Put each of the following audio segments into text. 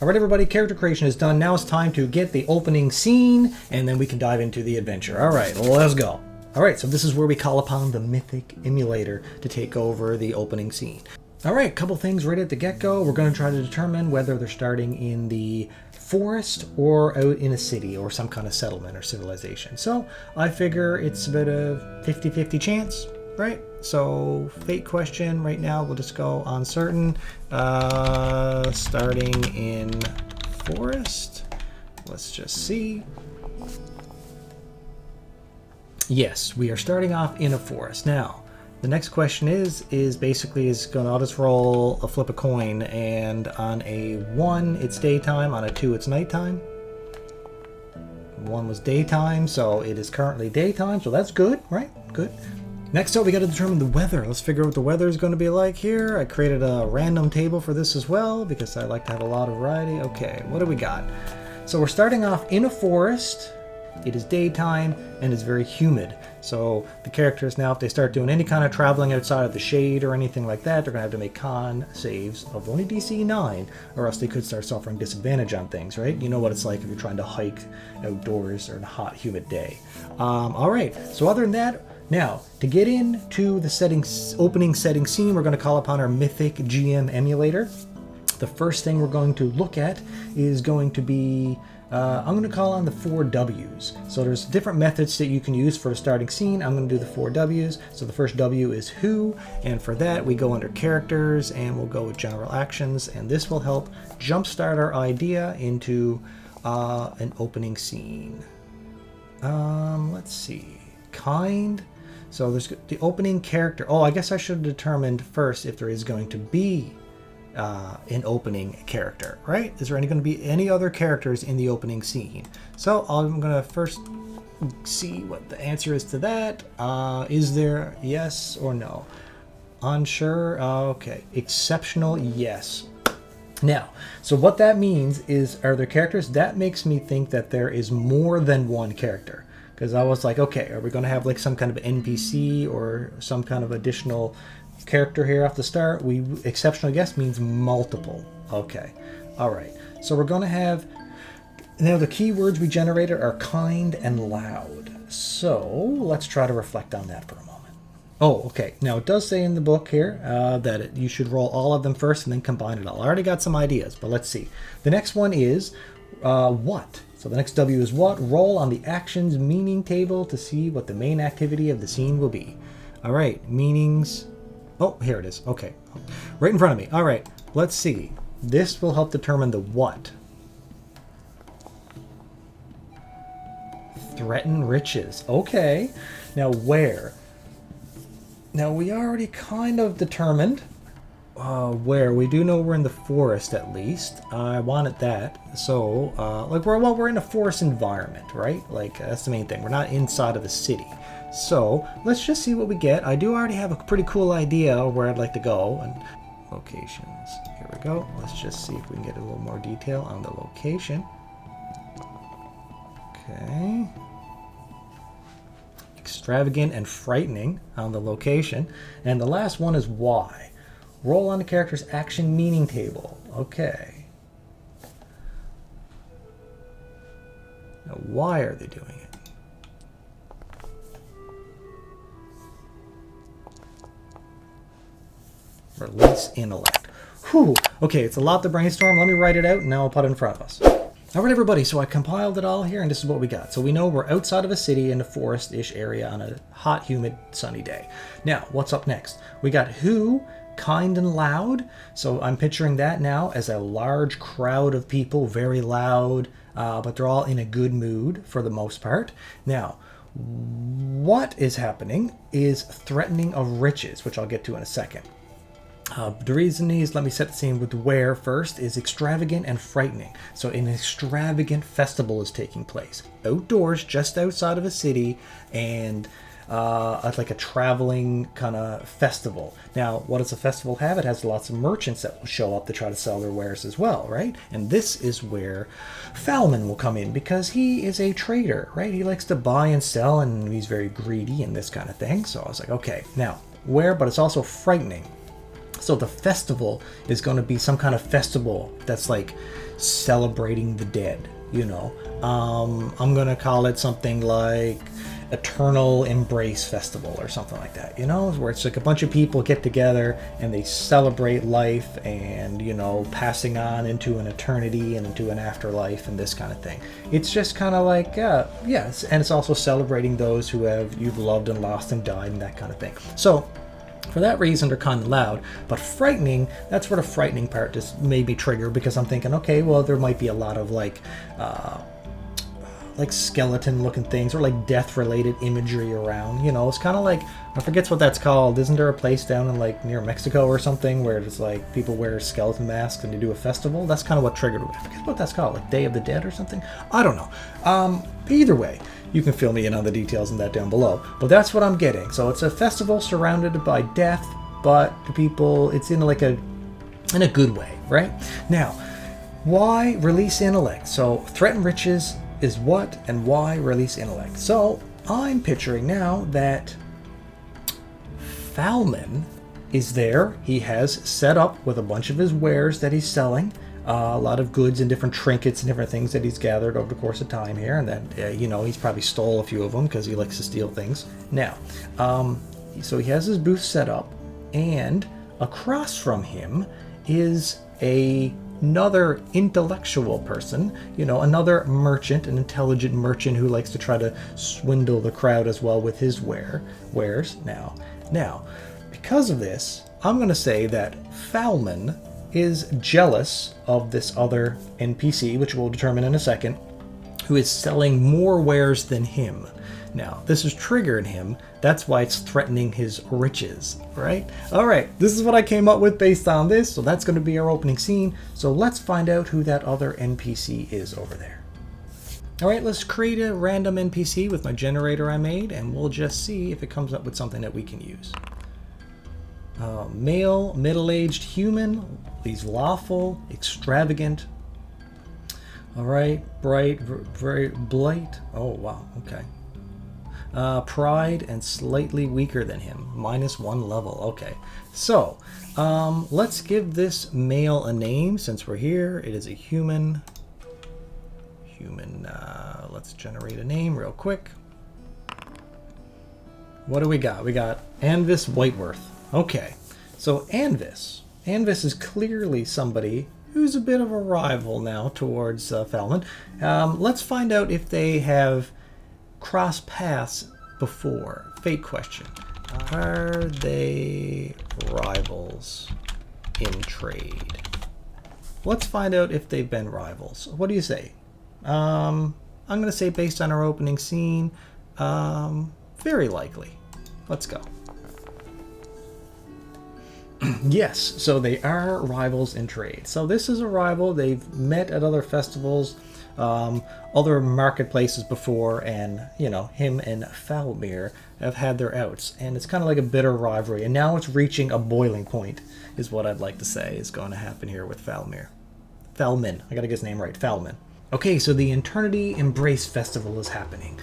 Alright everybody, character creation is done. Now it's time to get the opening scene, and then we can dive into the adventure. Alright, let's go. Alright, so this is where we call upon the mythic emulator to take over the opening scene. Alright, couple things right at the get-go. We're going to try to determine whether they're starting in the forest or out in a city or some kind of settlement or civilization. So I figure it's about a 50-50 chance, right? So fate question right now, we'll just go uncertain. Starting in forest. Let's just see. Yes, we are starting off in a forest. Now, the next question is going to, I'll just roll flip a coin, and on a 1 it's daytime, on a 2 it's nighttime. 1 was daytime, so it is currently daytime, so that's good, right? Good. Next up, we got to determine the weather. Let's figure out what the weather is going to be like here. I created a random table for this as well because I like to have a lot of variety. Okay, what do we got? So we're starting off in a forest. It is daytime and it's very humid. So the characters now, if they start doing any kind of traveling outside of the shade or anything like that, they're going to have to make con saves of only DC 9, or else they could start suffering disadvantage on things, right? You know what it's like if you're trying to hike outdoors or in a hot, humid day. All right, so other than that, now, to get into the opening setting scene, we're going to call upon our Mythic GM emulator. The first thing we're going to look at is going to be, I'm going to call on the 4 W's. So there's different methods that you can use for a starting scene. I'm going to do the 4 W's. So the first W is who, and for that we go under characters and we'll go with general actions, and this will help jumpstart our idea into an opening scene. Let's see, kind. So there's the opening character. Oh, I guess I should have determined first if there is going to be an opening character, right? Is there going to be any other characters in the opening scene? So I'm going to first see what the answer is to that. Is there yes or no? Unsure? Okay. Exceptional? Yes. Now, so what that means is, are there characters? That makes me think that there is more than one character. Because I was like, okay, are we going to have like some kind of NPC or some kind of additional character here off the start? Exceptional guest means multiple. Okay. All right. So we're going to have, now the keywords we generated are kind and loud. So let's try to reflect on that for a moment. Oh, okay. Now it does say in the book here that you should roll all of them first and then combine it all. I already got some ideas, but let's see. The next one is what? So the next W is what? Roll on the actions meaning table to see what the main activity of the scene will be. All right, meanings. Oh, here it is. Okay, right in front of me. All right, let's see. This will help determine the what. Threaten riches. Okay, now where? Now we already kind of determined where. We do know we're in the forest at least. I wanted that. So, like we're in a forest environment, right? Like that's the main thing. We're not inside of the city. So let's just see what we get. I do already have a pretty cool idea of where I'd like to go. And locations. Here we go. Let's just see if we can get a little more detail on the location. Okay. Extravagant and frightening on the location. And the last one is why. Roll on the character's action meaning table. Okay. Now, why are they doing it? Release intellect. Whew. Okay, it's a lot to brainstorm. Let me write it out and now I'll put it in front of us. All right, everybody, so I compiled it all here and this is what we got. So we know we're outside of a city in a forest-ish area on a hot, humid, sunny day. Now, what's up next? We got who, kind and loud. So I'm picturing that now as a large crowd of people, very loud, but they're all in a good mood for the most part. Now, what is happening is threatening of riches, which I'll get to in a second. The reason is, let me set the scene with where first, is extravagant and frightening. So an extravagant festival is taking place outdoors, just outside of a city, and like a traveling kind of festival. Now, what does a festival have? It has lots of merchants that will show up to try to sell their wares as well, right? And this is where Falman will come in because he is a trader, right? He likes to buy and sell and he's very greedy and this kind of thing. So I was like, okay, now where, but it's also frightening. So the festival is going to be some kind of festival that's like celebrating the dead, you know. I'm gonna call it something like Eternal Embrace Festival or something like that, you know, where it's like a bunch of people get together and they celebrate life and, you know, passing on into an eternity and into an afterlife and this kind of thing. It's just kind of like, yes, and it's also celebrating those who you've loved and lost and died and that kind of thing. So for that reason, they're kind of loud, but frightening, that's where the frightening part just made me trigger, because I'm thinking, okay, well, there might be a lot of like skeleton looking things or like death related imagery around, you know. It's kind of like, I forget what that's called. Isn't there a place down in like near Mexico or something where it's like people wear skeleton masks and they do a festival? That's kind of what triggered me. I forget what that's called, like Day of the Dead or something. I don't know. Either way, you can fill me in on the details on that down below, but that's what I'm getting. So it's a festival surrounded by death, but the people, it's in like in a good way, right? Now, why release intellect? So threaten riches is what, and why release intellect? So I'm picturing now that Falman is there. He has set up with a bunch of his wares that he's selling, a lot of goods and different trinkets and different things that he's gathered over the course of time here, and then you know, he's probably stole a few of them because he likes to steal things. Now, so he has his booth set up, and across from him is another intellectual person, you know, another merchant, an intelligent merchant who likes to try to swindle the crowd as well with his wares. Now, because of this, I'm going to say that Falman is jealous of this other NPC, which we'll determine in a second, who is selling more wares than him. Now, this has triggered him. That's why it's threatening his riches, right? All right, this is what I came up with based on this. So that's going to be our opening scene. So let's find out who that other NPC is over there. All right, let's create a random NPC with my generator I made, and we'll just see if it comes up with something that we can use. Male, middle-aged human. He's lawful, extravagant. All right, bright, very blight. Oh, wow, okay. Pride and slightly weaker than him, -1 level. Okay, so let's give this male a name since we're here. It is a human. Let's generate a name real quick. What do we got? We got Anvis Whiteworth. Okay, so Anvis is clearly somebody who's a bit of a rival now towards Falman. Let's find out if they have cross paths before. Fate question. Are they rivals in trade? Let's find out if they've been rivals. What do you say? I'm going to say, based on our opening scene, very likely. Let's go. Yes, so they are rivals in trade. So this is a rival. They've met at other festivals, other marketplaces before, and, you know, him and Falmir have had their outs, and it's kind of like a bitter rivalry, and now it's reaching a boiling point, is what I'd like to say is going to happen here with Falman. I gotta get his name right, Falman. Okay, so the Eternity Embrace Festival is happening.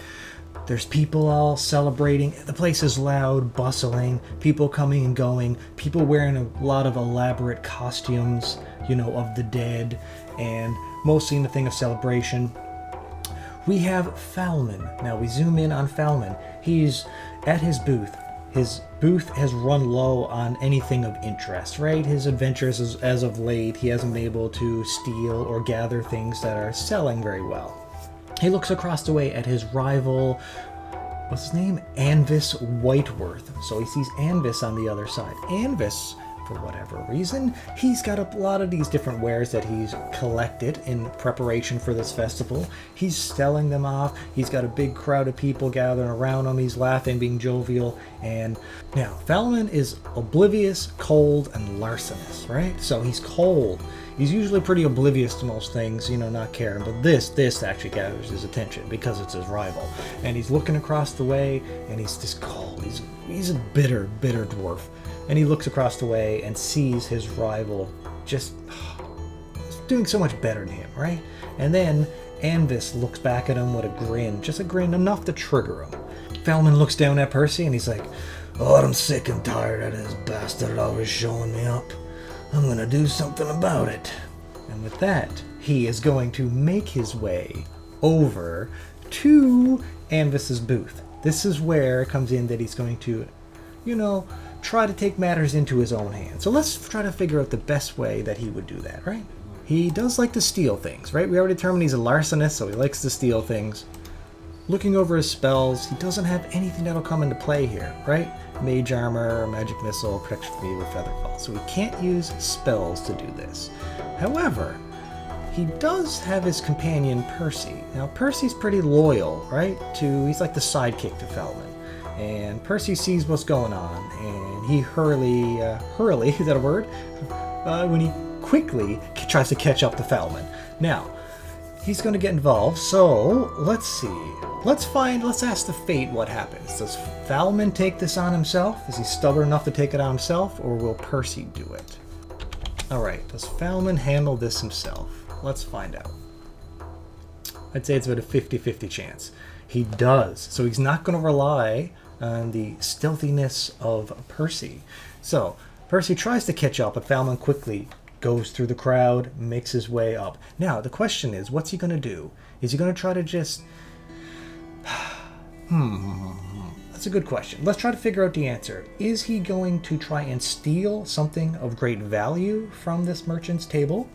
There's people all celebrating. The place is loud, bustling, people coming and going, people wearing a lot of elaborate costumes, you know, of the dead, and mostly in the thing of celebration. We have Falman. Now we zoom in on Falman. He's at his booth. His booth has run low on anything of interest, right? His adventures as of late, he hasn't been able to steal or gather things that are selling very well. He looks across the way at his rival, what's his name? Anvis Whiteworth. So he sees Anvis on the other side. Anvis, for whatever reason, he's got a lot of these different wares that he's collected in preparation for this festival. He's selling them off. He's got a big crowd of people gathering around him. He's laughing, being jovial. And now, Falman is oblivious, cold, and larcenous, right? So he's cold. He's usually pretty oblivious to most things, you know, not caring. But this actually gathers his attention because it's his rival. And he's looking across the way, and he's just cold. He's a bitter dwarf. And he looks across the way and sees his rival just doing so much better than him, right? And then Anvis looks back at him with a grin, just a grin enough to trigger him. Falman looks down at Percy and he's like, "Oh, I'm sick and tired of this bastard always showing me up. I'm gonna do something about it." And with that, he is going to make his way over to Anvis's booth. This is where it comes in that he's going to, try to take matters into his own hands. So let's try to figure out the best way that he would do that, right? He does like to steal things, right? We already determined he's a larcenist, so he likes to steal things. Looking over his spells, he doesn't have anything that'll come into play here, right? Mage armor, magic missile, protection from evil, featherfall. So he can't use spells to do this. However, he does have his companion Percy. Now Percy's pretty loyal, right? He's like the sidekick to Feldman. And Percy sees what's going on, and he hurley, is that a word? When he quickly tries to catch up to Feldman. Now, he's going to get involved, so let's see. Let's ask the fate what happens. Does Feldman take this on himself? Is he stubborn enough to take it on himself, or will Percy do it? Alright, does Feldman handle this himself? Let's find out. I'd say it's about a 50-50 chance. He does, so he's not going to rely on the stealthiness of Percy. So, Percy tries to catch up, but Feldman quickly goes through the crowd, makes his way up. Now, the question is, what's he going to do? Is he going to try to just... That's a good question. Let's try to figure out the answer. Is he going to try and steal something of great value from this merchant's table?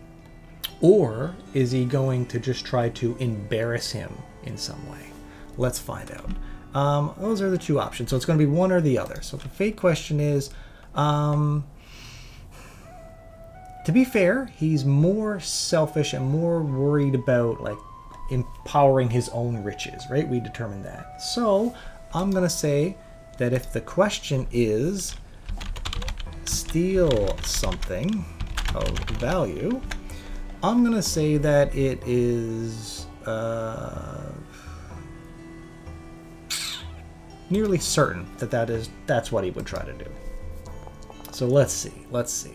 Or is he going to just try to embarrass him in some way? Let's find out. Those are the two options. So it's going to be one or the other. So the fate question is... to be fair, he's more selfish and more worried about empowering his own riches, right? We determined that. So I'm going to say that if the question is steal something of value, I'm going to say that it is nearly certain that's what he would try to do. So let's see.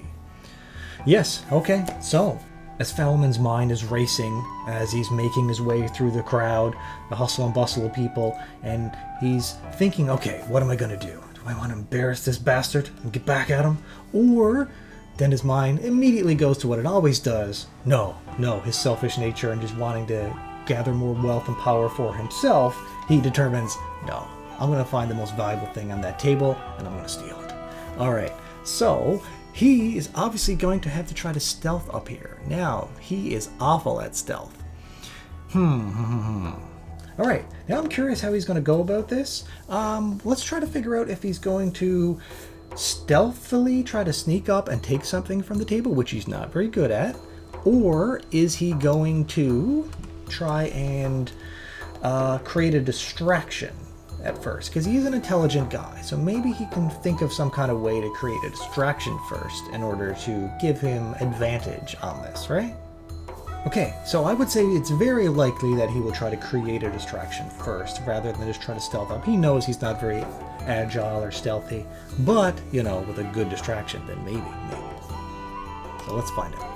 Yes, okay, so as Feldman's mind is racing as he's making his way through the crowd, the hustle and bustle of people, and he's thinking, okay, what am I going to do? Do I want to embarrass this bastard and get back at him? Or then his mind immediately goes to what it always does. No, his selfish nature and just wanting to gather more wealth and power for himself, he determines, no, I'm going to find the most valuable thing on that table and I'm going to steal it. All right, so... he is obviously going to have to try to stealth up here. Now, he is awful at stealth. Alright, now I'm curious how he's going to go about this. Let's try to figure out if he's going to stealthily try to sneak up and take something from the table, which he's not very good at. Or is he going to try and create a distraction at first, because he's an intelligent guy, so maybe he can think of some kind of way to create a distraction first in order to give him advantage on this, right? Okay, so I would say it's very likely that he will try to create a distraction first rather than just try to stealth up. He knows he's not very agile or stealthy, but, with a good distraction, then maybe. So let's find out.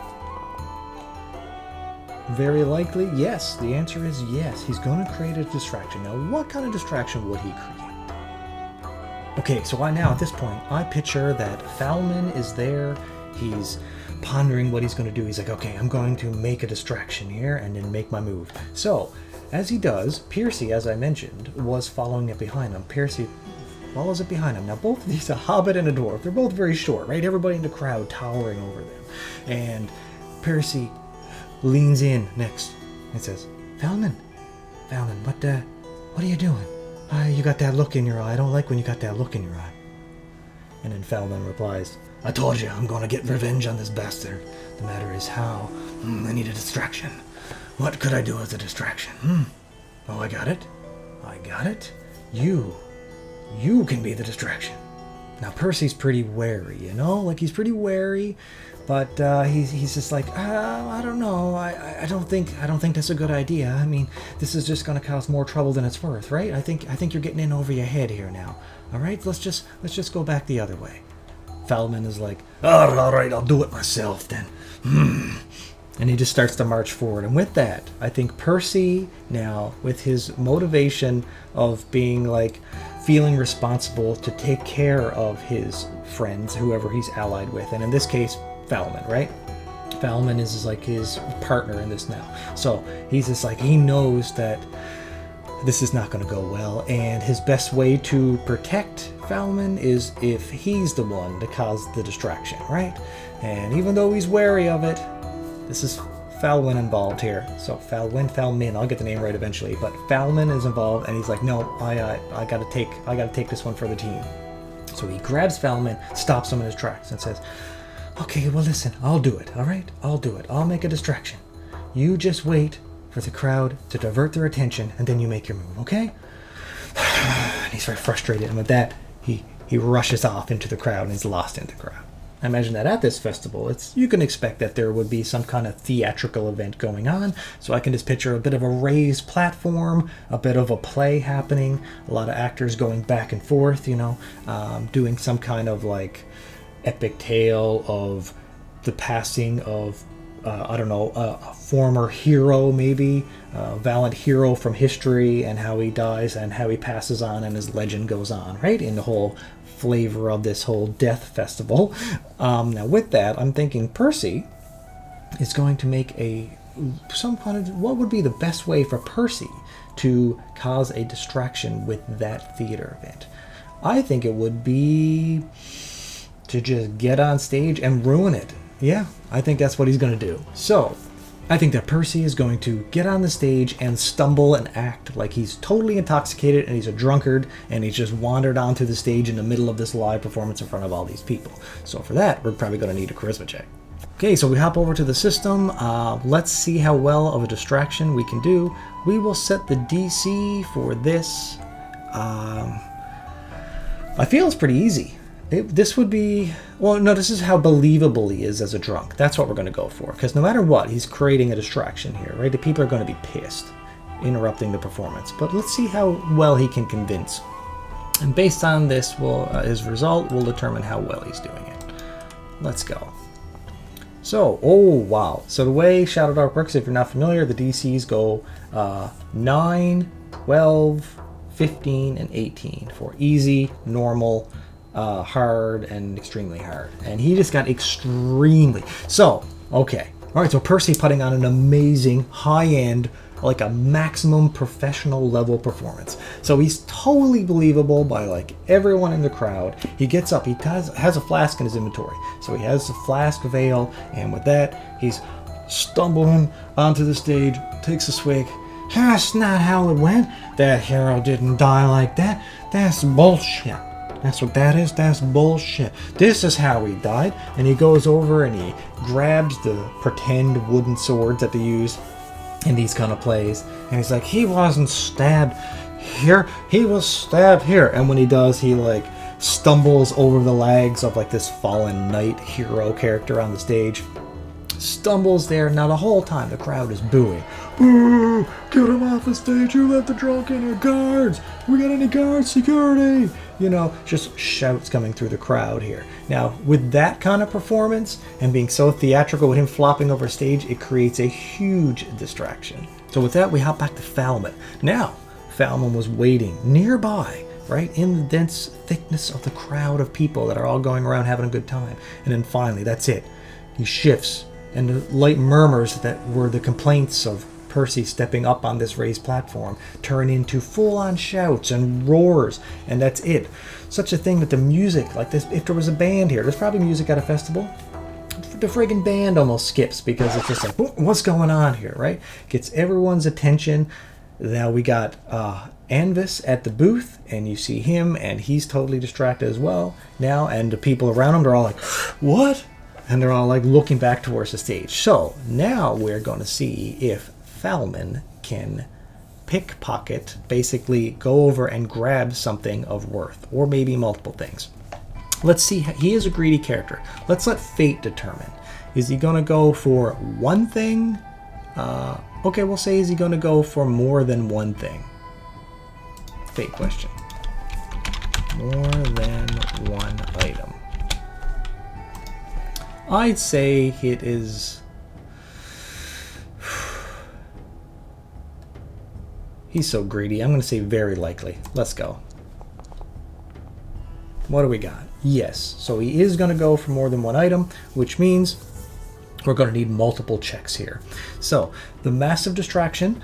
Very likely, yes. The answer is yes. He's going to create a distraction. Now, what kind of distraction would he create? Okay, so at this point, I picture that Feldman is there. He's pondering what he's going to do. He's like, okay, I'm going to make a distraction here and then make my move. So, as he does, Percy, as I mentioned, was following it behind him. Percy follows it behind him. Now, both of these, a hobbit and a dwarf, they're both very short, right? Everybody in the crowd towering over them. And Percy leans in next and says, Feldman, what are you doing? You got that look in your eye. I don't like when you got that look in your eye. And then Feldman replies, I told you I'm going to get revenge on this bastard. The matter is how. I need a distraction. What could I do as a distraction? Oh, I got it. You can be the distraction. Now, Percy's pretty wary, he's pretty wary. But he's just like, I don't know. I don't think that's a good idea. I mean, this is just going to cause more trouble than it's worth, right? I think you're getting in over your head here now. All right, let's just go back the other way. Feldman is like, all right, I'll do it myself then. And he just starts to march forward. And with that, I think Percy now, with his motivation of being feeling responsible to take care of his friends, whoever he's allied with, and in this case, Feldman, right? Falman is like his partner in this now. So he's just like, he knows that this is not going to go well, and his best way to protect Falman is if he's the one to cause the distraction, right? And even though he's wary of it, this is Falwyn involved here. So Falmin, I'll get the name right eventually, but Falman is involved, and he's like, no, I gotta take this one for the team. So he grabs Falman, stops him in his tracks, and says, okay, well listen, I'll do it, all right? I'll do it. I'll make a distraction. You just wait for the crowd to divert their attention, and then you make your move, okay? And he's very frustrated, and with that, he rushes off into the crowd and is lost in the crowd. I imagine that at this festival, you can expect that there would be some kind of theatrical event going on, so I can just picture a bit of a raised platform, a bit of a play happening, a lot of actors going back and forth, doing some kind of like epic tale of the passing of a former hero, maybe a valiant hero from history, and how he dies and how he passes on and his legend goes on, right? In the whole flavor of this whole death festival. Now with that, I'm thinking Percy is going to make what would be the best way for Percy to cause a distraction with that theater event? I think it would be to just get on stage and ruin it. Yeah, I think that's what he's going to do. So, I think that Percy is going to get on the stage and stumble and act like he's totally intoxicated and he's a drunkard and he's just wandered onto the stage in the middle of this live performance in front of all these people. So for that, we're probably going to need a charisma check. Okay, so we hop over to the system. Let's see how well of a distraction we can do. We will set the DC for this. I feel it's pretty easy. This would be, this is how believable he is as a drunk. That's what we're going to go for. Because no matter what, he's creating a distraction here, right? The people are going to be pissed, interrupting the performance. But let's see how well he can convince. And based on this, his result will determine how well he's doing it. Let's go. So, oh wow. So the way ShadowDark works, if you're not familiar, the DCs go 9, 12, 15, and 18 for easy, normal, hard, and extremely hard. And he just got extremely. So, okay. All right, so Percy putting on an amazing, high-end, like a maximum professional level performance. So he's totally believable by like everyone in the crowd. He gets up, he has a flask in his inventory. So he has a flask of ale, and with that, he's stumbling onto the stage, takes a swig. That's not how it went. That hero didn't die like that. That's bullshit. That's what that is. That's bullshit. This is how he died. And he goes over and he grabs the pretend wooden swords that they use in these kind of plays. And he's like, he wasn't stabbed here. He was stabbed here. And when he does, he like stumbles over the legs of like this fallen knight hero character on the stage. Stumbles there. Now the whole time the crowd is booing. Boo! Get him off the stage. You let the drunk in here. Guards! We got any guards? Security! Just shouts coming through the crowd here. Now, with that kind of performance and being so theatrical with him flopping over stage, it creates a huge distraction. So with that, we hop back to Falman. Now, Falman was waiting nearby, right, in the dense thickness of the crowd of people that are all going around having a good time. And then finally, that's it. He shifts, and the light murmurs that were the complaints of Percy stepping up on this raised platform turn into full-on shouts and roars, and that's it. Such a thing that the music, like this, if there was a band here, there's probably music at a festival, the friggin' band almost skips because it's just like, what's going on here, right? Gets everyone's attention. Now we got Anvis at the booth, and you see him, and he's totally distracted as well now, and the people around him, they're all like, what? And they're all like looking back towards the stage. So now we're going to see if Falman can pickpocket, basically go over and grab something of worth, or maybe multiple things. Let's see. He is a greedy character. Let's let fate determine. Is he going to go for one thing? Okay, we'll say, is he going to go for more than one thing? Fate question. More than one item. I'd say it is... He's so greedy. I'm going to say very likely. Let's go. What do we got? Yes. So he is going to go for more than one item, which means we're going to need multiple checks here. So the massive distraction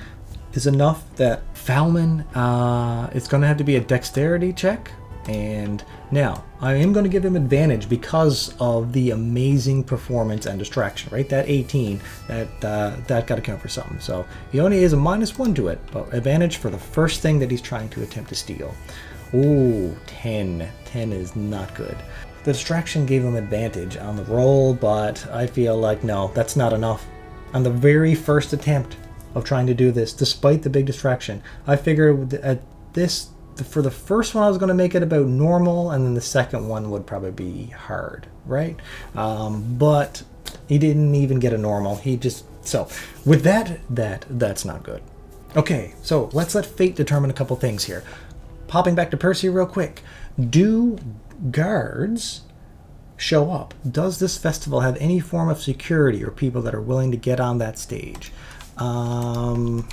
is enough that Falman, it's going to have to be a dexterity check. And now I am going to give him advantage because of the amazing performance and distraction, right? That 18, that got to count for something. So he only is a -1 to it, but advantage for the first thing that he's trying to attempt to steal. Ooh, 10. 10 is not good. The distraction gave him advantage on the roll, but I feel like no, that's not enough. On the very first attempt of trying to do this, despite the big distraction, I figured at this, for the first one I was going to make it about normal, and then the second one would probably be hard, right? But he didn't even get a normal. He just, so with that's not good. Okay, so let's let fate determine a couple things here. Popping back to Percy real quick. Do guards show up? Does this festival have any form of security or people that are willing to get on that stage? We'll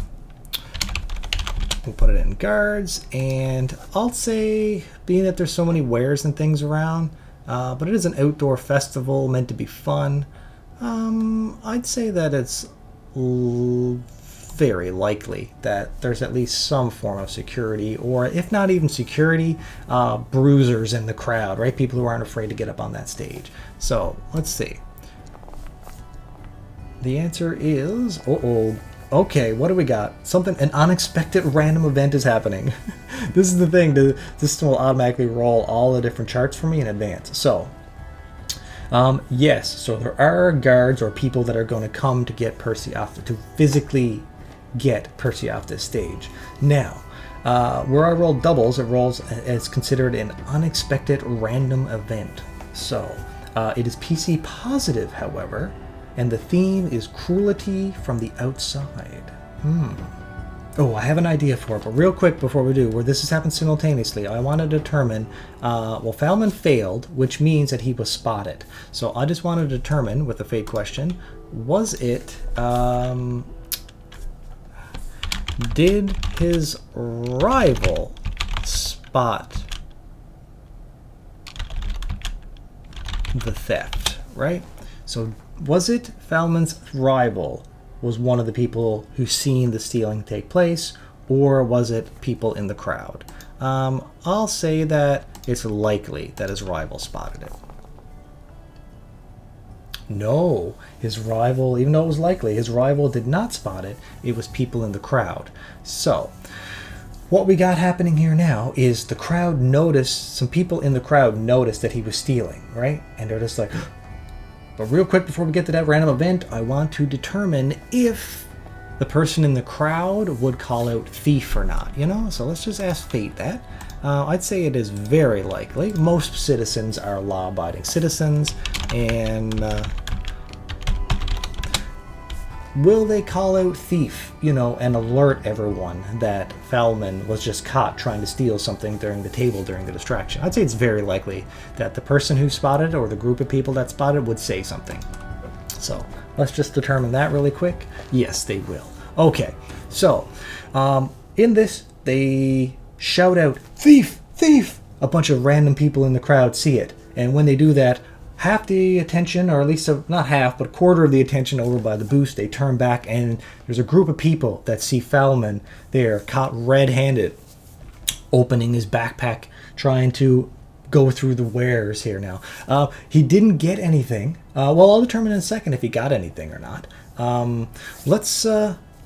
put it in guards, and I'll say, being that there's so many wares and things around, but it is an outdoor festival meant to be fun, I'd say that it's very likely that there's at least some form of security, or if not even security, bruisers in the crowd, right? People who aren't afraid to get up on that stage. So let's see. The answer is, okay, what do we got? An unexpected random event is happening. This is the thing, the system will automatically roll all the different charts for me in advance. So, yes, so there are guards or people that are going to come to get Percy off, to physically get Percy off this stage. Now, where I roll doubles, it rolls as considered an unexpected random event. So, it is PC positive, however, and the theme is cruelty from the outside. Oh, I have an idea for it, but real quick before we do, where this has happened simultaneously, I want to determine, well, Falman failed, which means that he was spotted. So I just want to determine, with the fate question, was it, did his rival spot the theft, right? So was it Falman's rival was one of the people who seen the stealing take place, or was it people in the crowd? I'll say that it's likely that his rival spotted it. No, his rival, even though it was likely, his rival did not spot it. It was people in the crowd. So what we got happening here now is the crowd noticed, some people in the crowd noticed that he was stealing, right? And they're just like, but real quick before we get to that random event, I want to determine if the person in the crowd would call out thief or not, you know? So let's just ask fate that. I'd say it is very likely. Most citizens are law-abiding citizens, and will they call out thief, you know, and alert everyone that Falman was just caught trying to steal something during the table during the distraction? I'd say it's very likely that the person who spotted, or the group of people that spotted, would say something. So let's just determine that really quick. Yes, they will. Okay, so in this, they shout out, thief, thief! A bunch of random people in the crowd see it, and when they do that, half the attention, or at least not half, but a quarter of the attention over by the booth, they turn back, and there's a group of people that see Falman there, caught red-handed, opening his backpack, trying to go through the wares here now. He didn't get anything. Well, I'll determine in a second if he got anything or not.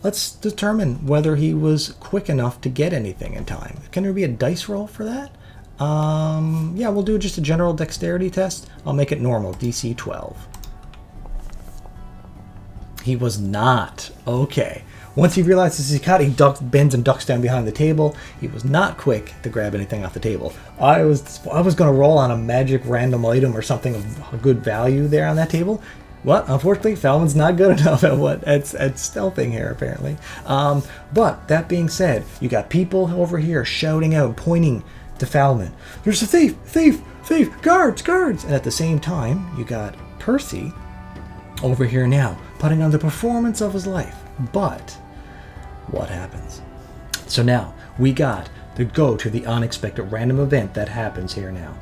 Let's determine whether he was quick enough to get anything in time. Can there be a dice roll for that? Yeah, we'll do just a general dexterity test. I'll make it normal, DC 12. He was not. Okay. Once he realizes he's caught, he bends and ducks down behind the table. He was not quick to grab anything off the table. I was going to roll on a magic random item or something of a good value there on that table. Well, unfortunately, Falman's not good enough at stealthing here, apparently. But that being said, you got people over here shouting out, pointing to Falman. There's a thief! Thief! Thief! Guards! Guards! And at the same time, you got Percy over here now, putting on the performance of his life. But what happens? So now, we got to go to the unexpected random event that happens here now.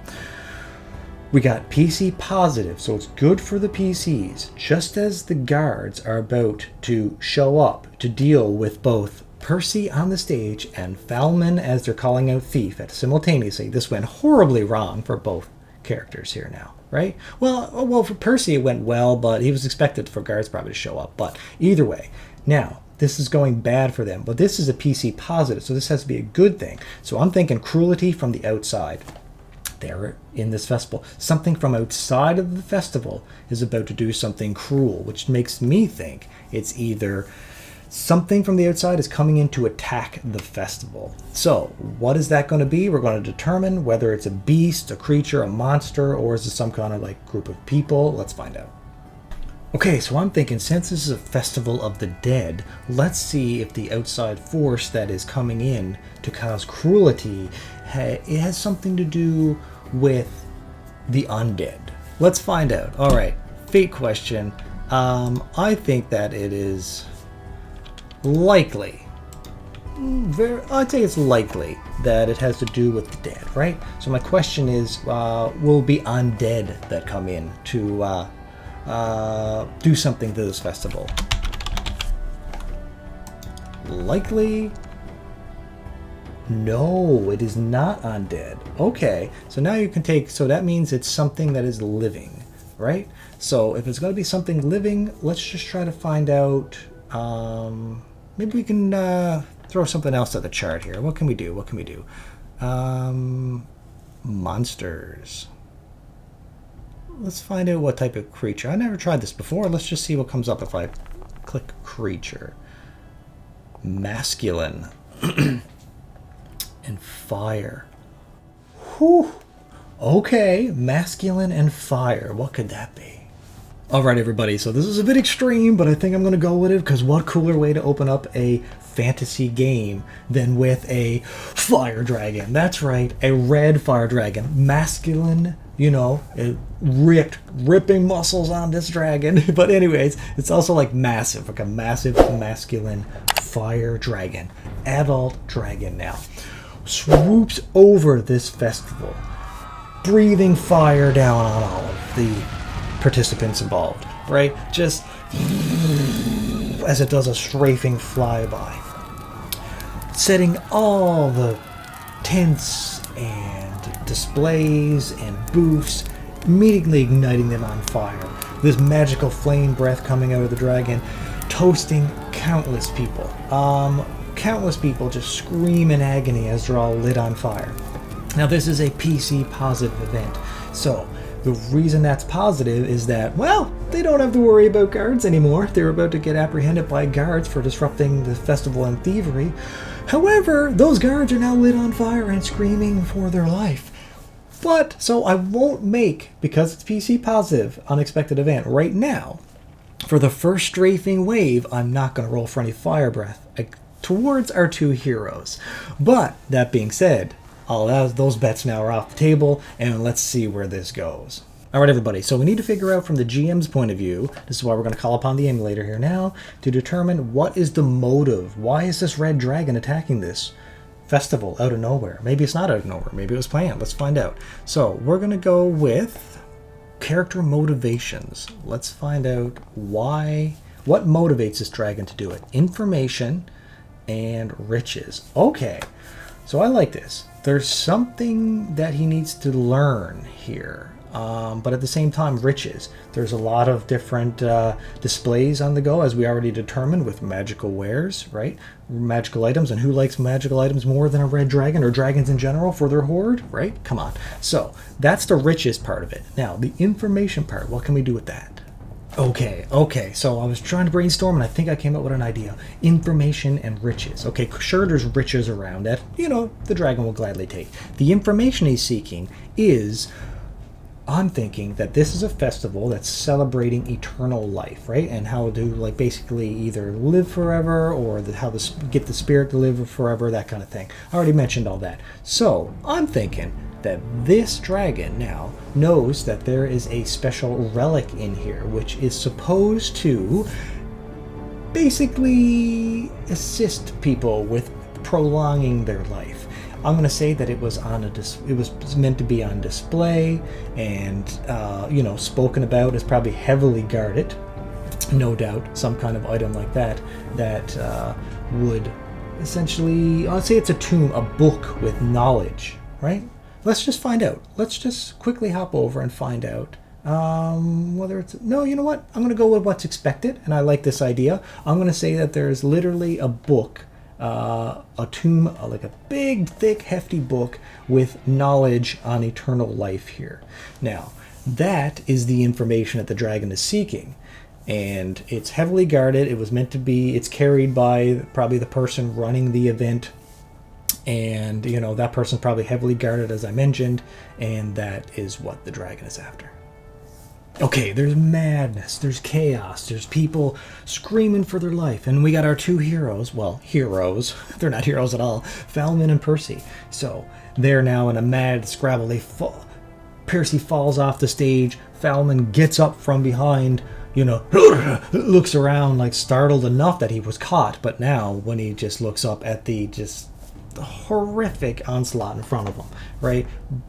We got PC positive, so it's good for the PCs, just as the guards are about to show up to deal with both Percy on the stage and Falman as they're calling out thief simultaneously. This went horribly wrong for both characters here now, right? Well, for Percy it went well, but he was expected for guards probably to show up. But either way, now this is going bad for them. But this is a PC positive, so this has to be a good thing. So I'm thinking cruelty from the outside. They're in this festival. Something from outside of the festival is about to do something cruel, which makes me think it's either something from the outside is coming in to attack the festival. So what is that going to be? We're going to determine whether it's a beast, a creature, a monster, or is it some kind of like group of people. Let's find out. Okay, so I'm thinking since this is a festival of the dead, let's see if the outside force that is coming in to cause cruelty, it has something to do with the undead. Let's find out. All right, fate question. I think that it is likely, I'd say it's likely that it has to do with the dead, right? So my question is, will it be undead that come in to do something to this festival? Likely. No, it is not undead. Okay, so now you can take, so that means it's something that is living, right? So if it's going to be something living, let's just try to find out. Maybe we can throw something else at the chart here. What can we do? What can we do? Monsters. Let's find out what type of creature. I never tried this before. Let's just see what comes up if I click creature. Masculine. And fire. Whew. Okay, masculine and fire. What could that be? Alright everybody, so this is a bit extreme, but I think I'm going to go with it because what cooler way to open up a fantasy game than with a fire dragon. That's right, a red fire dragon. Masculine, you know, ripping muscles on this dragon. But anyways, it's also like massive, like a massive masculine fire dragon. Adult dragon now. Swoops over this festival, breathing fire down on all of the participants involved, right? Just as it does a strafing flyby, setting all the tents and displays and booths, immediately igniting them on fire. This magical flame breath coming out of the dragon, toasting countless people. Countless people just scream in agony as they're all lit on fire. Now this is a PC positive event, so the reason that's positive is that, well, they don't have to worry about guards anymore. They're about to get apprehended by guards for disrupting the festival and thievery. However, those guards are now lit on fire and screaming for their life. But, so I won't make, because it's PC positive, unexpected event right now. For the first strafing wave, I'm not going to roll for any fire breath towards our two heroes. But, that being said, those bets now are off the table, and let's see where this goes. Alright everybody, so we need to figure out from the GM's point of view, this is why we're going to call upon the emulator here now, to determine what is the motive. Why is this red dragon attacking this festival out of nowhere? Maybe it's not out of nowhere, maybe it was planned. Let's find out. So we're going to go with character motivations. Let's find out what motivates this dragon to do it. Information and riches. Okay, so I like this. There's something that he needs to learn here, but at the same time, riches. There's a lot of different displays on the go, as we already determined, with magical wares, right? Magical items, and who likes magical items more than a red dragon, or dragons in general, for their hoard, right? Come on. So, that's the riches part of it. Now, the information part, what can we do with that? Okay, so I was trying to brainstorm and I think I came up with an idea. Information and riches. Okay, sure, there's riches around that, the dragon will gladly take. The information he's seeking is, I'm thinking that this is a festival that's celebrating eternal life, right? And how to, basically either live forever or how to get the spirit to live forever, that kind of thing. I already mentioned all that. So, I'm thinking that this dragon now knows that there is a special relic in here, which is supposed to basically assist people with prolonging their life. I'm gonna say that it was it was meant to be on display, and you know, spoken about as probably heavily guarded. No doubt, some kind of item like that would essentially, I'd say it's a tomb, a book with knowledge, right? Let's just find out. Let's just quickly hop over and find out whether it's... No, you know what? I'm going to go with what's expected, and I like this idea. I'm going to say that there's literally a book, a tomb, like a big, thick, hefty book with knowledge on eternal life here. Now, that is the information that the dragon is seeking. And it's heavily guarded. It was meant to be, it's carried by probably the person running the event. And, you know, that person's probably heavily guarded, as I mentioned. And that is what the dragon is after. Okay, there's madness, there's chaos, there's people screaming for their life. And we got our two heroes. Well, heroes. They're not heroes at all. Falman and Percy. So they're now in a mad scrabble. Percy falls off the stage. Falman gets up from behind, you know, looks around like startled enough that he was caught. But now when he just looks up at the just horrific onslaught in front of him, right?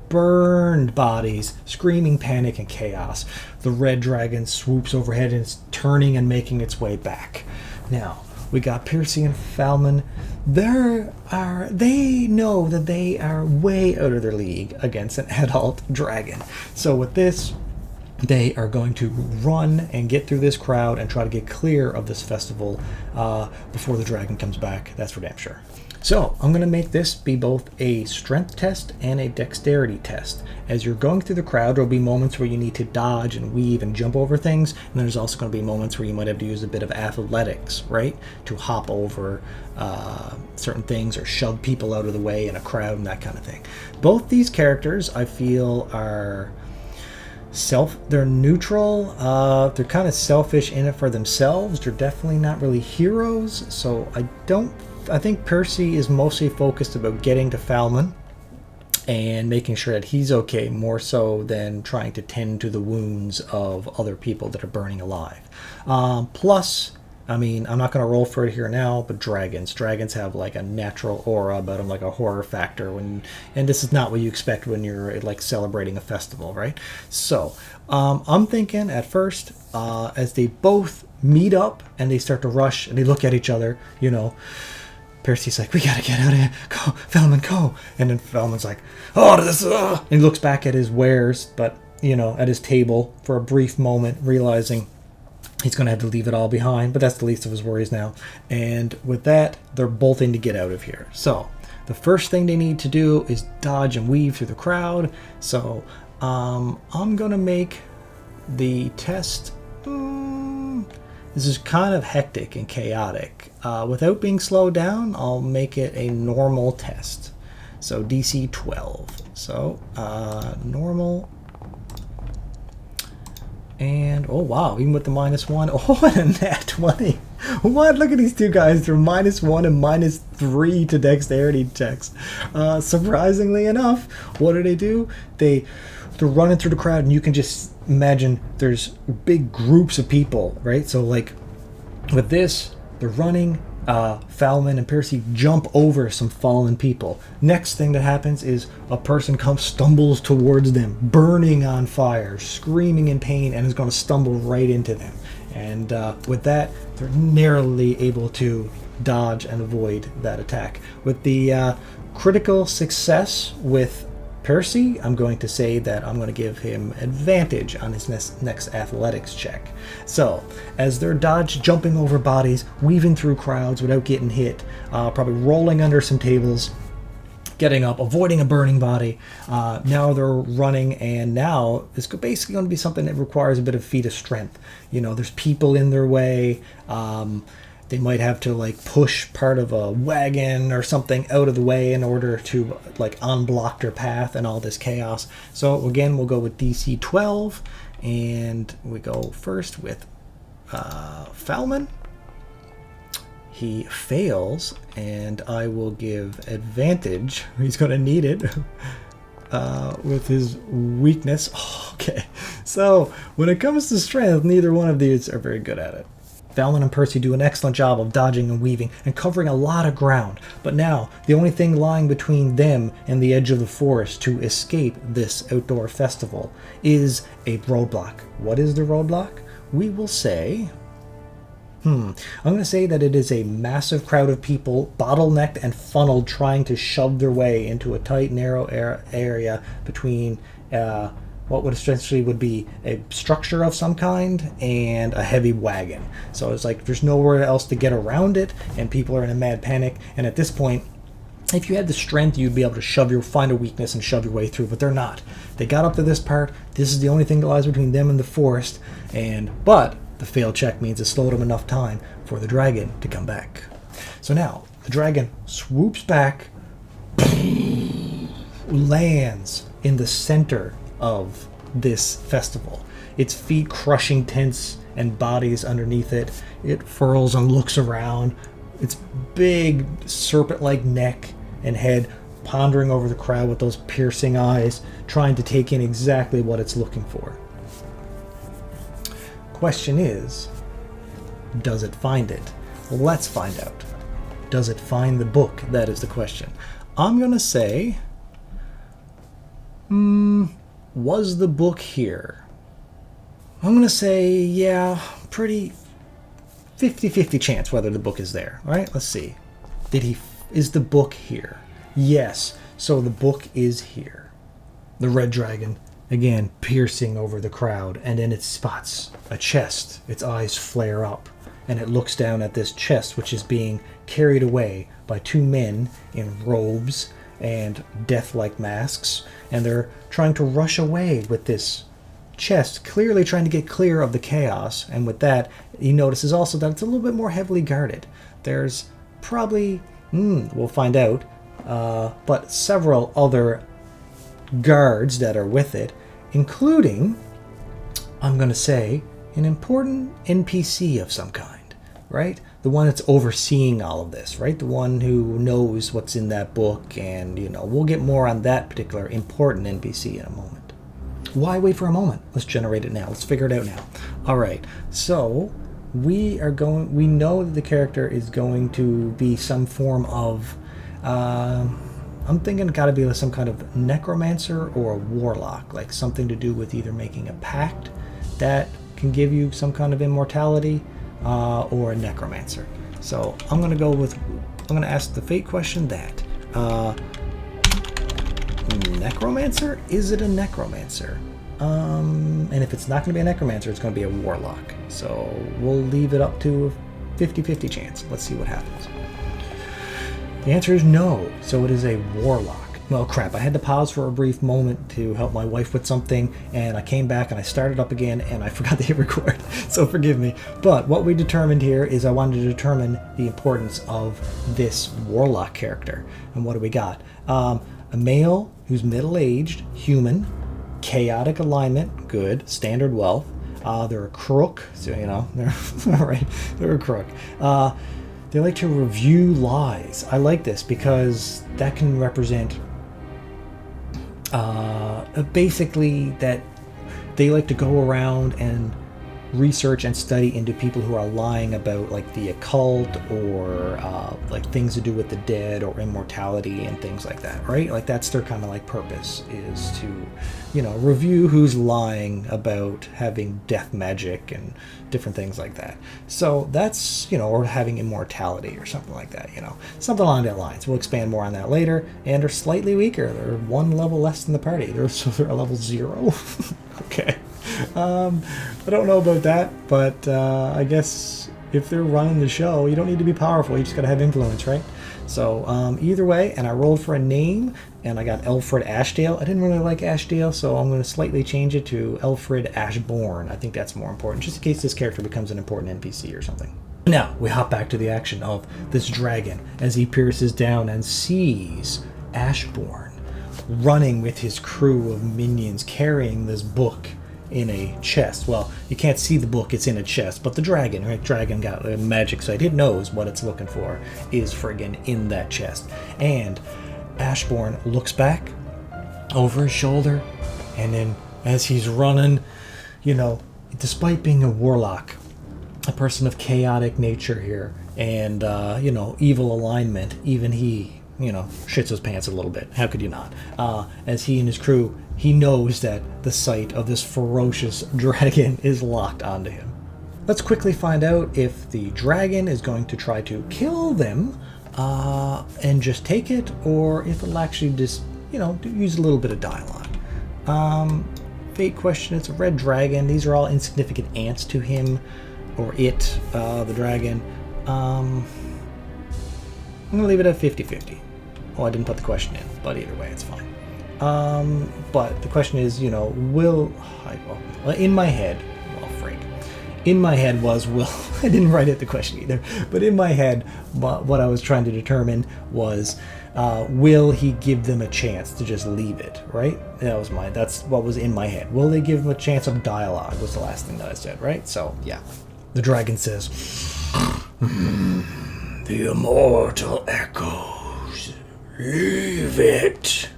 Burned bodies, screaming panic and chaos. The red dragon swoops overhead and is turning and making its way back. Now, we got Percy and Falman. They know that they are way out of their league against an adult dragon. So with this, they are going to run and get through this crowd and try to get clear of this festival before the dragon comes back. That's for damn sure. So I'm going to make this be both a strength test and a dexterity test. As you're going through the crowd, there will be moments where you need to dodge and weave and jump over things. And there's also going to be moments where you might have to use a bit of athletics, right? To hop over certain things or shove people out of the way in a crowd and that kind of thing. Both these characters, I feel, are... they're neutral, they're kind of selfish in it for themselves. They're definitely not really heroes, so I think Percy is mostly focused about getting to Falman and making sure that he's okay, more so than trying to tend to the wounds of other people that are burning alive. Plus, I mean, I'm not going to roll for it here now, but dragons have like a natural aura about them, like a horror factor, and this is not what you expect when you're like celebrating a festival, right? So I'm thinking at first, as they both meet up and they start to rush and they look at each other, you know, Percy's like, we gotta get out of here, go, Falman, go. And then Falman's like, oh, this, and he looks back at his wares, but, you know, at his table for a brief moment, realizing he's going to have to leave it all behind, but that's the least of his worries now. And with that, they're bolting to get out of here. So the first thing they need to do is dodge and weave through the crowd. So I'm going to make the test... this is kind of hectic and chaotic. Without being slowed down, I'll make it a normal test. So DC 12. So normal... And, oh wow, even with the -1, oh, and that 20. What? Look at these two guys. They're -1 and -3 to dexterity checks. Surprisingly enough, what do? They're running through the crowd, and you can just imagine there's big groups of people, right? So, like, with this, they're running. Falman and Percy jump over some fallen people. Next thing that happens is a person stumbles towards them, burning on fire, screaming in pain, and is going to stumble right into them. And with that, they're narrowly able to dodge and avoid that attack. With the critical success with Percy, I'm going to say that I'm going to give him advantage on his next athletics check. So, as they're jumping over bodies, weaving through crowds without getting hit, probably rolling under some tables, getting up, avoiding a burning body, now they're running, and now it's basically going to be something that requires a bit of feat of strength. You know, there's people in their way, they might have to like push part of a wagon or something out of the way in order to like unblock their path and all this chaos. So again, we'll go with DC 12, and we go first with Falman. He fails, and I will give advantage. He's going to need it with his weakness. Oh, okay, so when it comes to strength, neither one of these are very good at it. Valmon and Percy do an excellent job of dodging and weaving and covering a lot of ground. But now, the only thing lying between them and the edge of the forest to escape this outdoor festival is a roadblock. What is the roadblock? We will say... I'm going to say that it is a massive crowd of people, bottlenecked and funneled, trying to shove their way into a tight, narrow area between what would essentially would be a structure of some kind and a heavy wagon. So it's like there's nowhere else to get around it, and people are in a mad panic. And at this point, if you had the strength, you'd be able to find a weakness and shove your way through, but they're not. They got up to this part. This is the only thing that lies between them and the forest, but the failed check means it slowed them enough time for the dragon to come back. So now, the dragon swoops back, lands in the center of this festival. Its feet crushing tents and bodies underneath it. It furls and looks around. Its big serpent-like neck and head pondering over the crowd with those piercing eyes, trying to take in exactly what it's looking for. Question is, does it find it? Let's find out. Does it find the book? That is the question. I'm going to say, was the book here? I'm going to say, yeah, pretty 50-50 chance whether the book is there. All right, let's see. Is the book here? Yes, so the book is here. The red dragon, again, piercing over the crowd, and then it spots a chest. Its eyes flare up, and it looks down at this chest, which is being carried away by two men in robes and death-like masks, and they're trying to rush away with this chest, clearly trying to get clear of the chaos. And with that, he notices also that it's a little bit more heavily guarded. There's probably, we'll find out, but several other guards that are with it, including, I'm going to say, an important NPC of some kind, right? The one that's overseeing all of this, right? The one who knows what's in that book, and, we'll get more on that particular important NPC in a moment. Why wait for a moment? Let's generate it now. Let's figure it out now. All right, so we know that the character is going to be some form of, I'm thinking it's got to be some kind of necromancer or a warlock, like something to do with either making a pact that can give you some kind of immortality, or a necromancer. So I'm going to ask the fate question that, necromancer? Is it a necromancer? And if it's not going to be a necromancer, it's going to be a warlock. So we'll leave it up to a 50-50 chance. Let's see what happens. The answer is no, so it is a warlock. Well, crap, I had to pause for a brief moment to help my wife with something, and I came back and I started up again, and I forgot to hit record, so forgive me. But what we determined here is I wanted to determine the importance of this warlock character. And what do we got? A male who's middle-aged, human, chaotic alignment, good, standard wealth. They're a crook, so, they're all right, they're a crook. They like to review lies. I like this because that can represent basically that they like to go around and research and study into people who are lying about like the occult or like things to do with the dead or immortality and things like that, right? Like that's their kind of like purpose, is to review who's lying about having death magic and different things like that. So that's or having immortality or something like that, something along that lines. We'll expand more on that later. And they're slightly weaker. They're one level less than the party. They're a level 0. Okay. I don't know about that, but I guess if they're running the show, you don't need to be powerful. You just got to have influence, right? So either way, and I rolled for a name, and I got Alfred Ashdale. I didn't really like Ashdale, so I'm going to slightly change it to Alfred Ashbourne. I think that's more important, just in case this character becomes an important NPC or something. Now, we hop back to the action of this dragon as he pierces down and sees Ashbourne running with his crew of minions carrying this book in a chest. Well, you can't see the book, it's in a chest, but the dragon, right? Dragon got a magic sight. It knows what it's looking for is friggin' in that chest. And Ashbourne looks back over his shoulder, and then as he's running, despite being a warlock, a person of chaotic nature here and, you know, evil alignment, even he, you know, shits his pants a little bit. How could you not? As he and his crew, he knows that the sight of this ferocious dragon is locked onto him. Let's quickly find out if the dragon is going to try to kill them and just take it, or if it'll actually just, you know, use a little bit of dialogue. Fate question, it's a red dragon. These are all insignificant ants to him, or it, the dragon. I'm going to leave it at 50-50. Oh, I didn't put the question in, but either way, it's fine. But the question is, you know, in my head, in my head was, I didn't write it the question either, but in my head, what I was trying to determine was, will he give them a chance to just leave it, right? That's what was in my head. Will they give him a chance of dialogue was the last thing that I said, right? So, yeah. The dragon says, the immortal echoes, leave it.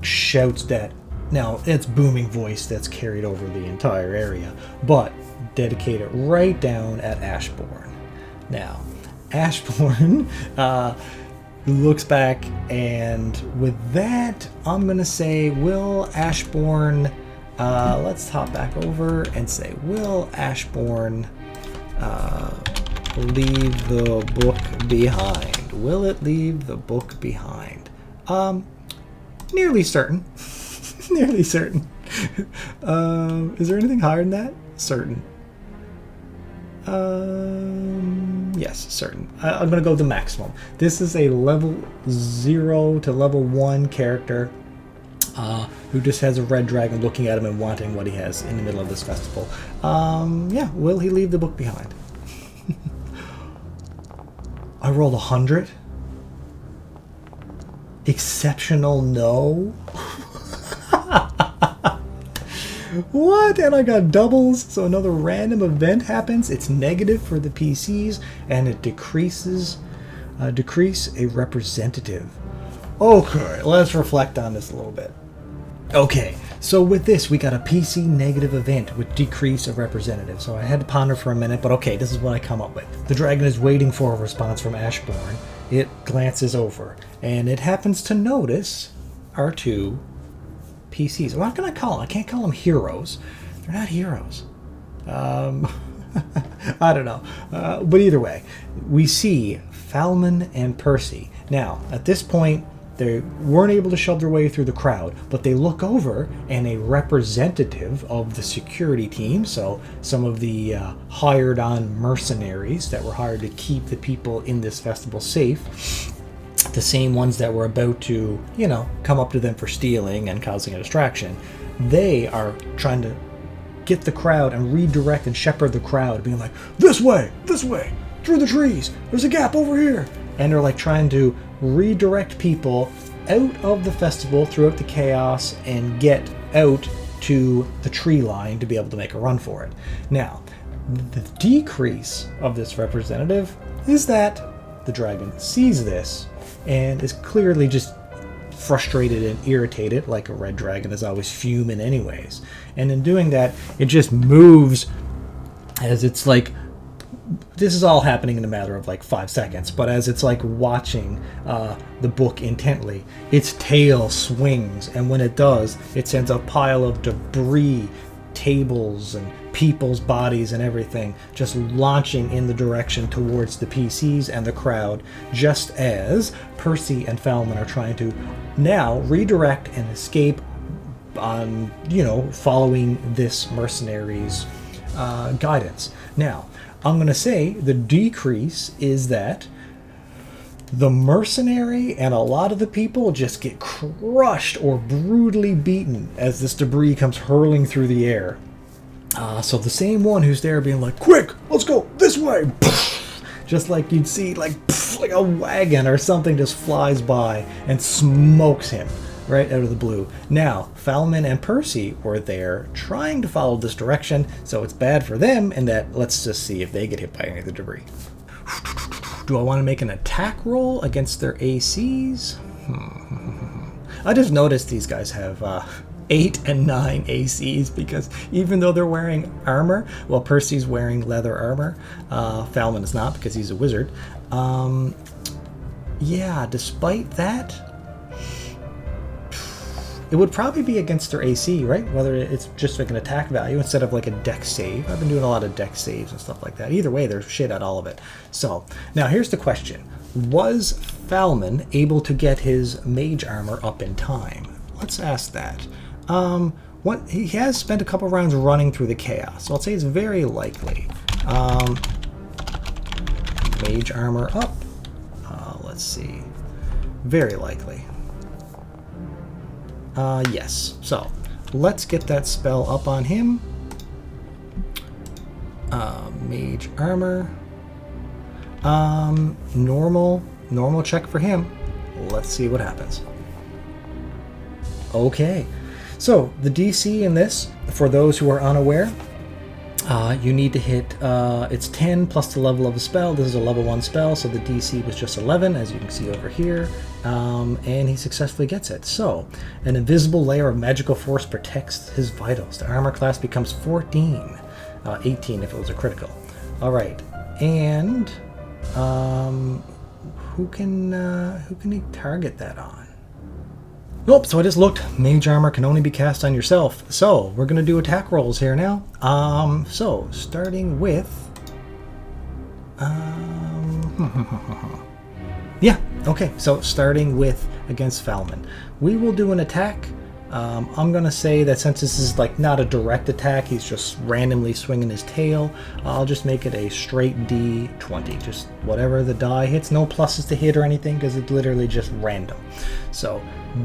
Shouts that. Now, it's booming voice that's carried over the entire area, but dedicated right down at Ashbourne. Now, Ashbourne looks back, and with that, I'm going to say, will Ashbourne, let's hop back over and say, will Ashbourne leave the book behind? Will it leave the book behind? Nearly certain. Nearly certain. Is there anything higher than that? Certain. Yes, certain. I'm going to go with the maximum. This is a level 0 to level 1 character who just has a red dragon looking at him and wanting what he has in the middle of this festival. Yeah, will he leave the book behind? I rolled 100. Exceptional no. What? And I got doubles, so another random event happens. It's negative for the PCs, and it decrease a representative. Okay, let's reflect on this a little bit. Okay, so with this, we got a PC negative event with decrease a representative. So I had to ponder for a minute, but okay, this is what I come up with. The dragon is waiting for a response from Ashbourne. It glances over, and it happens to notice our two PCs. What can I call them? I can't call them heroes. They're not heroes. I don't know. But either way, we see Falman and Percy. Now, at this point, they weren't able to shove their way through the crowd, but they look over, and a representative of the security team, so some of the hired-on mercenaries that were hired to keep the people in this festival safe, the same ones that were about to, you know, come up to them for stealing and causing a distraction, they are trying to get the crowd and redirect and shepherd the crowd, being like, this way, through the trees, there's a gap over here. And they're like trying to redirect people out of the festival throughout the chaos and get out to the tree line to be able to make a run for it. Now, the decrease of this representative is that the dragon sees this and is clearly just frustrated and irritated, like a red dragon is always fuming anyways. And in doing that, it just moves as it's like, this is all happening in a matter of like 5 seconds, but as it's like watching the book intently, its tail swings, and when it does, it sends a pile of debris, tables and people's bodies and everything just launching in the direction towards the PCs and the crowd, just as Percy and Falman are trying to now redirect and escape on, you know, following this mercenary's guidance. Now, I'm going to say the decrease is that the mercenary and a lot of the people just get crushed or brutally beaten as this debris comes hurling through the air. So the same one who's there being like, quick, let's go this way. Just like you'd see like a wagon or something just flies by and smokes him right out of the blue. Now, Falman and Percy were there trying to follow this direction, so it's bad for them in that let's just see if they get hit by any of the debris. Do I want to make an attack roll against their ACs? I just noticed these guys have 8 and 9 ACs, because even though they're wearing armor, well, Percy's wearing leather armor. Falman is not because he's a wizard. Yeah, despite that, it would probably be against their AC, right? Whether it's just like an attack value instead of like a dex save. I've been doing a lot of dex saves and stuff like that. Either way, they're shit at all of it. So, now here's the question. Was Falman able to get his mage armor up in time? Let's ask that. He has spent a couple rounds running through the chaos, so I'll say it's very likely. Mage armor up. Let's see. Very likely. Yes. So, let's get that spell up on him. Mage armor. Normal check for him. Let's see what happens. Okay. So, the DC in this, for those who are unaware, you need to hit, it's 10 plus the level of the spell. This is a level 1 spell, so the DC was just 11, as you can see over here, and he successfully gets it. So, an invisible layer of magical force protects his vitals. The armor class becomes 14, 18 if it was a critical. Alright, and who can he target that on? Nope, so I just looked. Mage armor can only be cast on yourself. So, we're going to do attack rolls here now. So, starting with... yeah, okay. So, starting with against Falman. We will do an attack. I'm going to say that since this is like not a direct attack, he's just randomly swinging his tail, I'll just make it a straight D20. Just whatever the die hits. No pluses to hit or anything, because it's literally just random. So,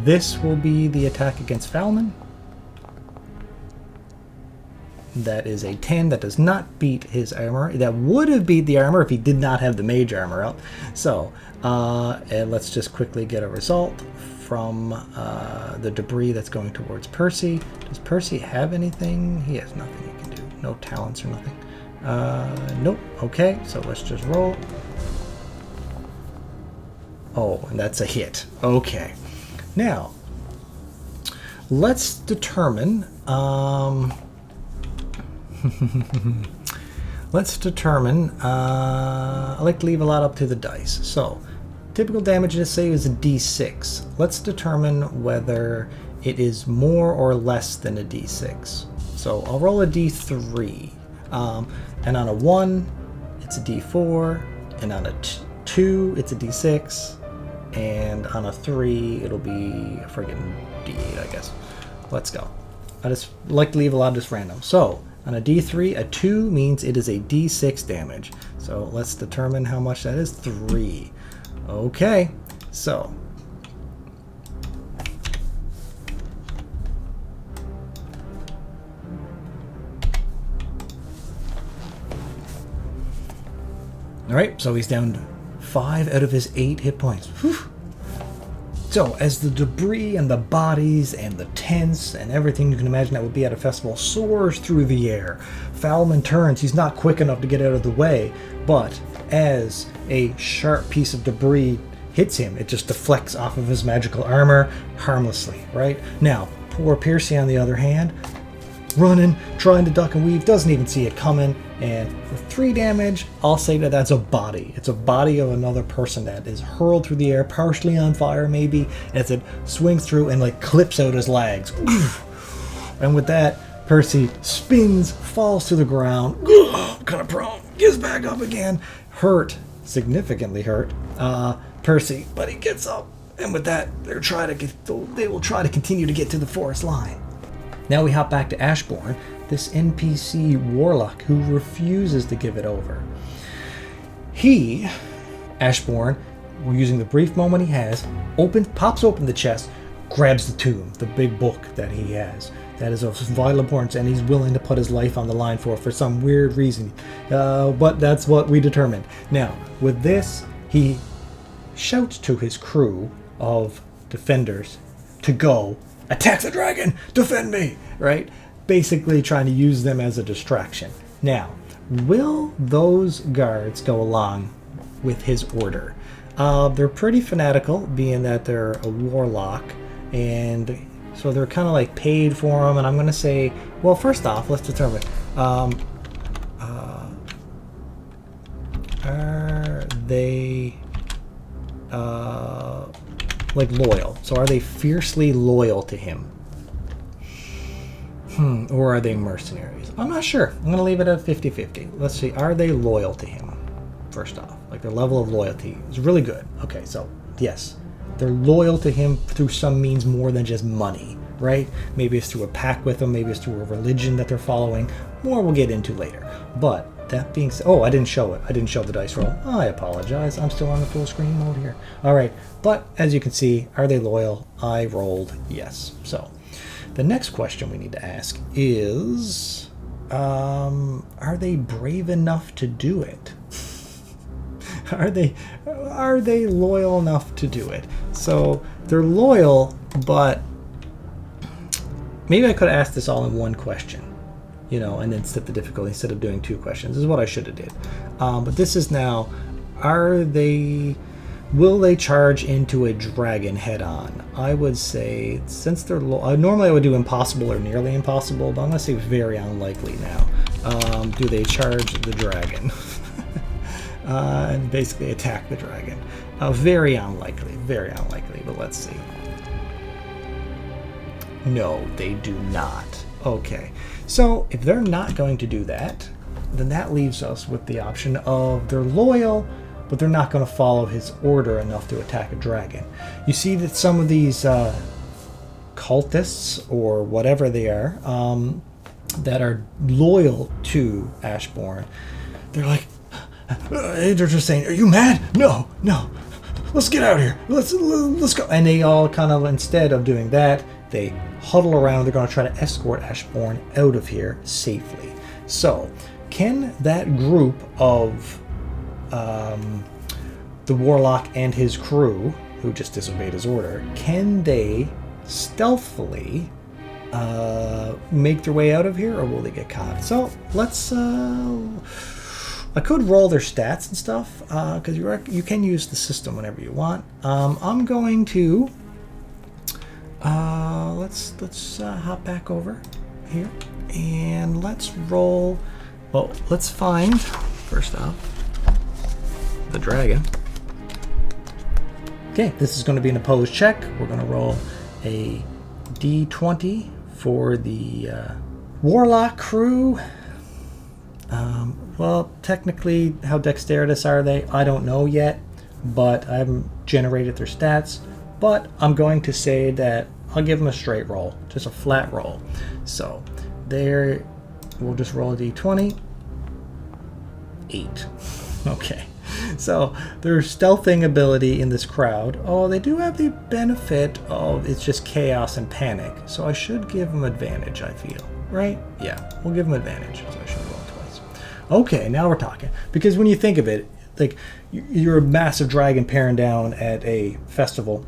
this will be the attack against Falman. That is a 10. That does not beat his armor. That would have beat the armor if he did not have the mage armor up. So, and let's just quickly get a result from the debris that's going towards Percy. Does Percy have anything? He has nothing he can do. No talents or nothing. Nope. Okay, so let's just roll. Oh, and that's a hit. Okay. Now, let's determine, I like to leave a lot up to the dice. So, typical damage, let's say, is a D6. Let's determine whether it is more or less than a D6. So, I'll roll a D3. And on a 1, it's a D4. And on a 2, it's a D6. And on a 3, it'll be a friggin' D8, I guess. Let's go. I just like to leave a lot of this random. So, on a D3, a 2 means it is a D6 damage. So, let's determine how much that is. 3. Okay, so. Alright, so he's down 5 out of his 8 hit points. Whew. So, as the debris and the bodies and the tents and everything you can imagine that would be at a festival soars through the air, Falman turns. He's not quick enough to get out of the way, but as a sharp piece of debris hits him, it just deflects off of his magical armor harmlessly, right? Now, poor Percy, on the other hand, running, trying to duck and weave, doesn't even see it coming, and with 3 damage, I'll say that that's a body. It's a body of another person that is hurled through the air, partially on fire maybe, as it swings through and like clips out his legs. And with that, Percy spins, falls to the ground, kind of prone, gets back up again, hurt, significantly hurt, Percy, but he gets up, and with that, they will try to continue to get to the forest line. Now we hop back to Ashbourne, this NPC Warlock who refuses to give it over. He, Ashbourne, using the brief moment he has, pops open the chest, grabs the tomb, the big book that he has. That is of vital importance, and he's willing to put his life on the line for some weird reason. But that's what we determined. Now, with this, he shouts to his crew of defenders to go attack the dragon, defend me, right? Basically trying to use them as a distraction. Now, will those guards go along with his order? They're pretty fanatical, being that they're a warlock, and So they're kind of like paid for them, and I'm going to say, well, first off, let's determine. Are they like loyal? So are they fiercely loyal to him? Or are they mercenaries? I'm not sure. I'm going to leave it at 50-50. Let's see. Are they loyal to him? First off, like their level of loyalty is really good. Okay, so yes, they're loyal to him through some means more than just money, right? Maybe it's through a pact with him. Maybe it's through a religion that they're following. More we'll get into later. But that being said, oh, I didn't show it. I didn't show the dice roll. I apologize. I'm still on the full screen mode here. All right, but as you can see, are they loyal? I rolled yes. So the next question we need to ask is, are they brave enough to do it? Are they loyal enough to do it? So they're loyal, but maybe I could have asked this all in one question, you know, and then set the difficulty instead of doing two questions. This is what I should have did. But this is now, will they charge into a dragon head on? I would say, since they're normally I would do impossible or nearly impossible, but I'm going to say very unlikely now. Do they charge the dragon? And basically attack the dragon. Very unlikely, but let's see. No, they do not. Okay, so if they're not going to do that, then that leaves us with the option of they're loyal, but they're not going to follow his order enough to attack a dragon. You see that some of these cultists, or whatever they are, that are loyal to Ashbourne, they're like, they're just saying, "Are you mad? No, let's get out of here. Let's go." And they all kind of, instead of doing that, they huddle around. They're going to try to escort Ashbourne out of here safely. So, can that group of the Warlock and his crew, who just disobeyed his order, can they stealthily make their way out of here, or will they get caught? So let's. I could roll their stats and stuff, because you can use the system whenever you want. I'm going to let's hop back over here and let's roll. Well, let's find first off the dragon. Okay, this is going to be an opposed check. We're going to roll a d20 for the Warlock crew. Well, technically, how dexterous are they? I don't know yet, but I haven't generated their stats. But I'm going to say that I'll give them a straight roll, just a flat roll. So there, we'll just roll a d20. 8. Okay. So their stealthing ability in this crowd, oh, they do have the benefit of it's just chaos and panic. So I should give them advantage, I feel. Right? Yeah, we'll give them advantage. So I should roll twice. Okay, now we're talking. Because when you think of it, like, you're a massive dragon peering down at a festival.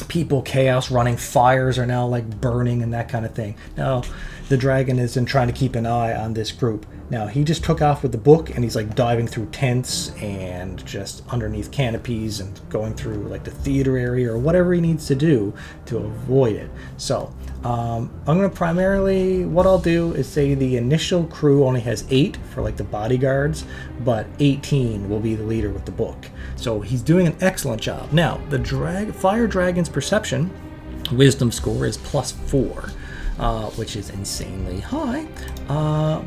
People, chaos, running, fires are now like burning and that kind of thing. Now, the dragon isn't trying to keep an eye on this group. Now, he just took off with the book and he's like diving through tents and just underneath canopies and going through like the theater area or whatever he needs to do to avoid it. So, I'm going to primarily, what I'll do is say the initial crew only has 8 for like the bodyguards, but 18 will be the leader with the book. So he's doing an excellent job. Now, the fire dragon's perception wisdom score is +4. Which is insanely high,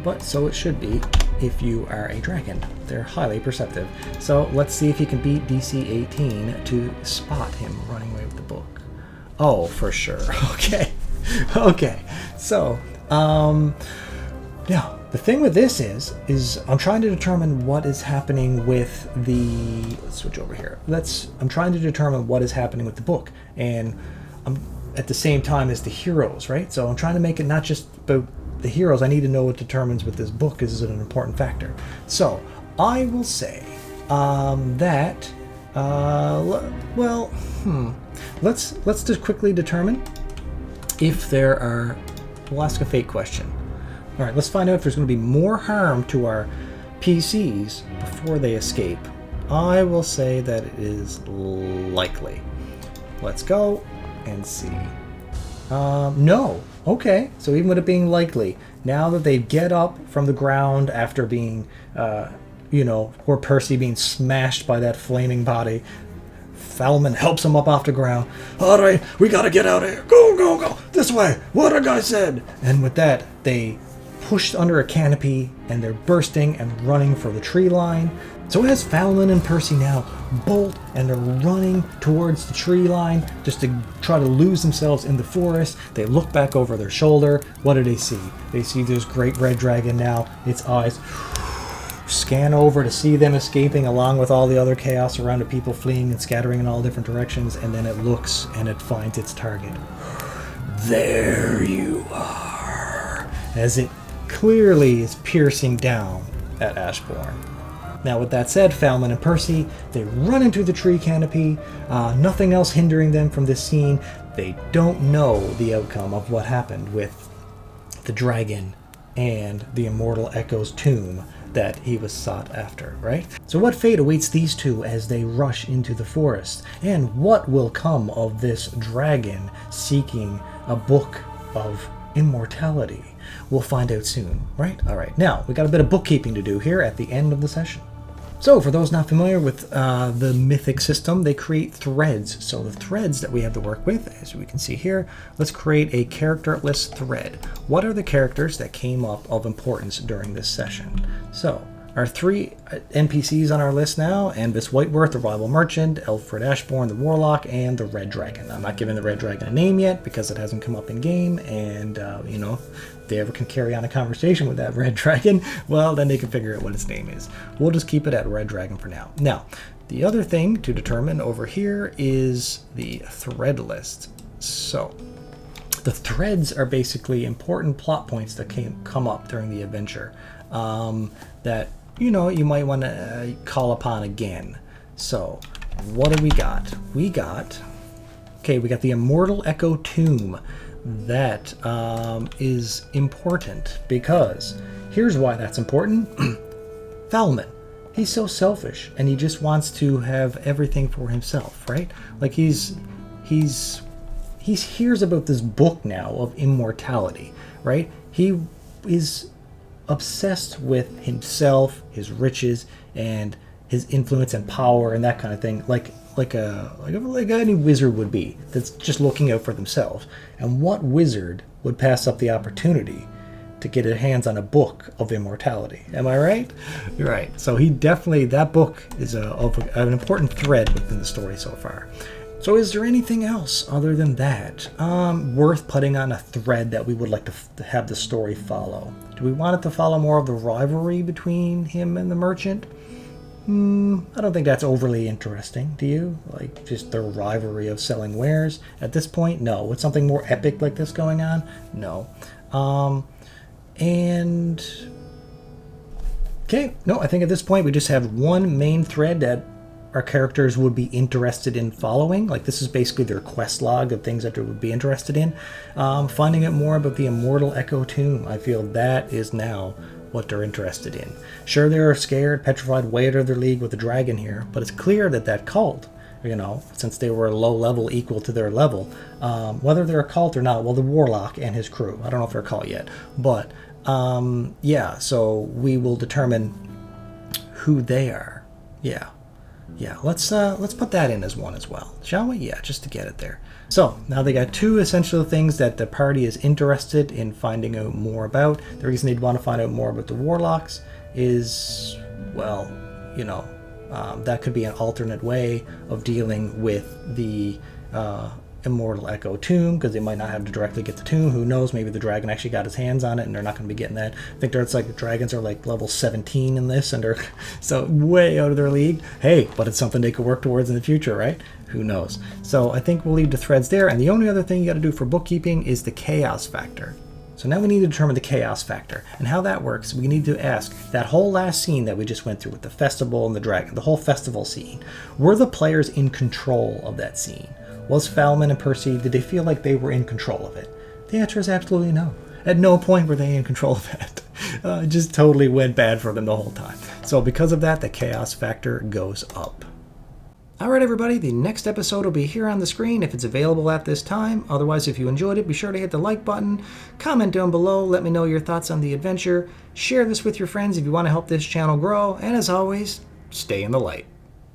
but so it should be if you are a dragon. They're highly perceptive. So let's see if he can beat DC 18 to spot him running away with the book. Oh, for sure. Okay. Okay. So, now, the thing with this is I'm trying to determine what is happening with the... Let's switch over here. I'm trying to determine what is happening with the book. And I'm... at the same time as the heroes, right? So I'm trying to make it not just about the heroes. I need to know what determines with this book is an important factor. So I will say that, let's just quickly determine if there are, we'll ask a fate question. All right, let's find out if there's going to be more harm to our PCs before they escape. I will say that it is likely. Let's go and see. No. Okay. So even with it being likely, now that they get up from the ground after being, poor Percy being smashed by that flaming body, Falman helps him up off the ground. All right, we gotta get out of here. Go, go, go. This way. What a guy said. And with that, they pushed under a canopy and they're bursting and running for the tree line. So as Falman and Percy now bolt and they're running towards the tree line just to try to lose themselves in the forest, they look back over their shoulder. What do they see? They see this great red dragon now. Its eyes scan over to see them escaping along with all the other chaos around the people fleeing and scattering in all different directions, and then it looks and it finds its target. There you are, as it clearly is piercing down at Ashbourne. Now with that said, Falman and Percy, they run into the tree canopy, nothing else hindering them from this scene. They don't know the outcome of what happened with the dragon and the immortal Echo's tomb that he was sought after, right? So what fate awaits these two as they rush into the forest? And what will come of this dragon seeking a book of immortality? We'll find out soon, right? All right, now we got a bit of bookkeeping to do here at the end of the session. So for those not familiar with the Mythic system, they create threads. So the threads that we have to work with, as we can see here, let's create a character list thread. What are the characters that came up of importance during this session? So our 3 NPCs on our list now: Anvis Whiteworth, the rival merchant; Elfred Ashbourne, the warlock; and the red dragon. I'm not giving the red dragon a name yet because it hasn't come up in game, and if they ever can carry on a conversation with that red dragon, well, then they can figure out what its name is. We'll just keep it at red dragon for now. Now, the other thing to determine over here is the thread list. So the threads are basically important plot points that come up during the adventure that you might want to call upon again. So what do we got? We got the immortal Echo tomb. That is important because here's why that's important. Falman, he's so selfish and he just wants to have everything for himself, right? Like he hears about this book now of immortality, right? He is obsessed with himself, his riches, and his influence and power and that kind of thing, like any wizard would be, that's just looking out for themselves. And what wizard would pass up the opportunity to get his hands on a book of immortality? Am I right? You're right. So that book is an important thread within the story so far. So is there anything else other than that worth putting on a thread that we would like to have the story follow? Do we want it to follow more of the rivalry between him and the merchant? I don't think that's overly interesting. Do you? Like just the rivalry of selling wares at this point? No. With something more epic like this going on? No. I think at this point we just have one main thread that our characters would be interested in following. Like this is basically their quest log of things that they would be interested in. Finding out more about the immortal Echo tomb. I feel that is now what they're interested in. Sure, they're scared, petrified, way out of their league with the dragon here, but it's clear that cult, since they were low level equal to their level, whether they're a cult or not, well, the warlock and his crew, I don't know if they're a cult yet, but so we will determine who they are. Let's put that in as one as well, shall we? Yeah, just to get it there. So now they got 2 essential things that the party is interested in finding out more about. The reason they'd want to find out more about the warlocks is, that could be an alternate way of dealing with the immortal Echo tomb, because they might not have to directly get the tomb. Who knows? Maybe the dragon actually got his hands on it and they're not going to be getting that. I think dragons are like level 17 in this, and they're so way out of their league. Hey, but it's something they could work towards in the future, right? Who knows? So I think we'll leave the threads there, and the only other thing you got to do for bookkeeping is the chaos factor. So now we need to determine the chaos factor, and how that works. We need to ask that whole last scene that we just went through with the festival and the dragon, the whole festival scene. Were the players in control of that scene? Was Falman and Percy, did they feel like they were in control of it? The answer is absolutely no. At no point were they in control of that. It just totally went bad for them the whole time. So because of that, the chaos factor goes up. Alright everybody, the next episode will be here on the screen if it's available at this time. Otherwise, if you enjoyed it, be sure to hit the like button, comment down below, let me know your thoughts on the adventure, share this with your friends if you want to help this channel grow, and as always, stay in the light.